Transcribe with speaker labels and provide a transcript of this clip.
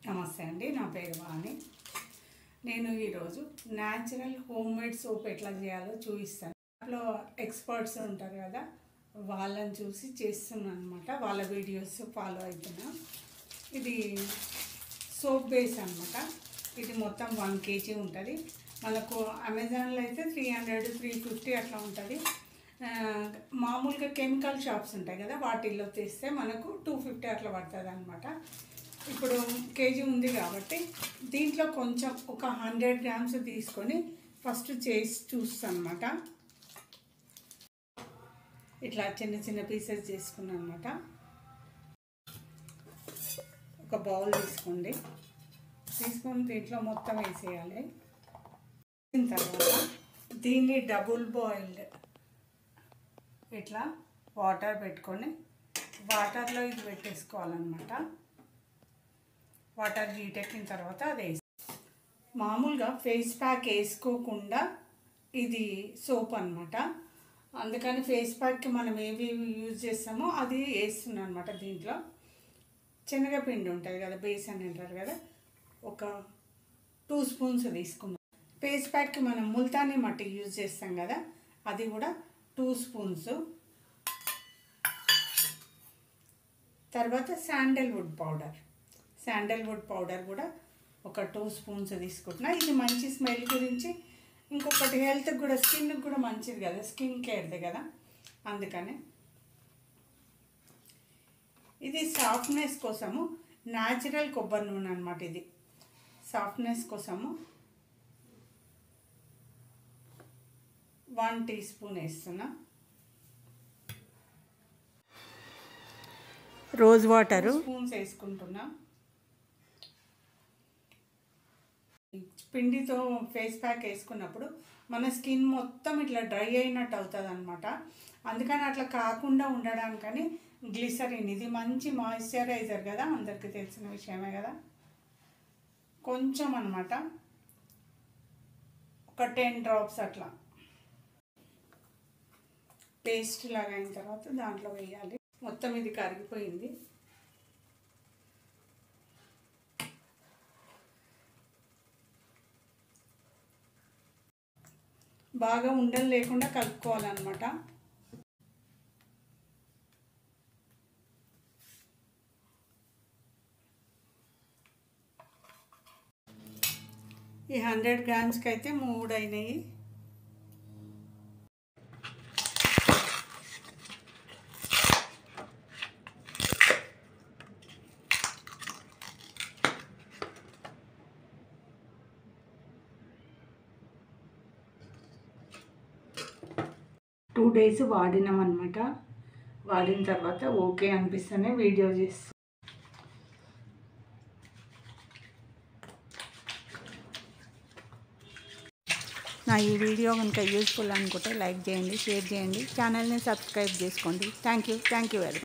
Speaker 1: నమస్తే అండి, నా పేరు వాణి. నేను ఈరోజు న్యాచురల్ హోమ్ మేడ్ సోప్ ఎట్లా చేయాలో చూపిస్తాను. దాంట్లో ఎక్స్పర్ట్స్ ఉంటారు కదా, వాళ్ళని చూసి చేస్తున్నాను అనమాట. వాళ్ళ వీడియోస్ ఫాలో అవుతున్నా. ఇది సోప్ బేస్ అనమాట. ఇది మొత్తం 1 kg ఉంటుంది. మనకు అమెజాన్లో అయితే 300-350 అట్లా ఉంటుంది. మామూలుగా కెమికల్ షాప్స్ ఉంటాయి కదా, వాటిల్లో తెస్తే మనకు 250 అట్లా పడుతుంది అనమాట. ఇప్పుడు కేజీ ఉంది కాబట్టి దీంట్లో కొంచెం ఒక 100 grams తీసుకొని ఫస్ట్ చేసి చూస్తాను అనమాట. ఇట్లా చిన్న చిన్న పీసెస్ చేసుకున్నాను అనమాట. ఒక బౌల్ తీసుకొని దీంట్లో మొత్తం వేసేయాలి. వేసిన తర్వాత దీన్ని డబుల్ బాయిల్డ్ ఇట్లా వాటర్ పెట్టుకొని వాటర్లో ఇది పెట్టేసుకోవాలన్నమాట. వాటర్ హీటెక్కిన తర్వాత అది వేసి మామూలుగా ఫేస్ ప్యాక్ వేసుకోకుండా ఇది సోప్ అనమాట. అందుకని ఫేస్ ప్యాక్కి మనం ఏవి యూజ్ చేస్తామో అది వేస్తున్నాను అనమాట. దీంట్లో శనగపిండి ఉంటుంది కదా, బేసన్ అంటారు కదా, ఒక 2 spoons తీసుకున్నాం. ఫేస్ ప్యాక్కి మనం ముల్తానీ మట్టి యూజ్ చేస్తాం కదా, అది కూడా 2 spoons. తర్వాత శాండల్వుడ్ పౌడర్ కూడా ఒక 2 spoons తీసుకుంటున్నా. ఇది మంచి స్మెల్ గురించి, ఇంకొకటి హెల్త్కి కూడా, స్కిన్కి కూడా మంచిది కదా, స్కిన్ కేర్ది కదా, అందుకని. ఇది సాఫ్ట్నెస్ కోసము న్యాచురల్ కొబ్బరి నూనె అనమాట. ఇది సాఫ్ట్నెస్ కోసము 1 teaspoon వేస్తున్నా. రోజ్ వాటరు స్పూన్స్ వేసుకుంటున్నా. పిండితో ఫేస్ ప్యాక్ వేసుకున్నప్పుడు మన స్కిన్ మొత్తం ఇట్లా డ్రై అయినట్టు అవుతుంది అనమాట. అందుకని అట్లా కాకుండా ఉండడానికని గ్లిసరిన్, ఇది మంచి మాయిశ్చరైజర్ కదా, అందరికీ తెలిసిన విషయమే కదా. కొంచెం అనమాట, ఒక 10 drops అట్లా పేస్ట్ లాగా అయిన తర్వాత దాంట్లో వేయాలి. మొత్తం ఇది కరిగిపోయింది. బాగా ఉండలు లేకుండా కలుపుకోవాలన్నమాట. ఈ 100 grams అయితే 3 అయినాయి. టూ డేస్ వాడినామన్నమాట. వాడిన తర్వాత ఓకే అనిపిస్తేనే వీడియో చేస్తాం. నా ఈ వీడియో కనుక యూస్ఫుల్ అనుకుంటే లైక్ చేయండి, షేర్ చేయండి, ఛానల్ని సబ్స్క్రైబ్ చేసుకోండి. Thank you very much.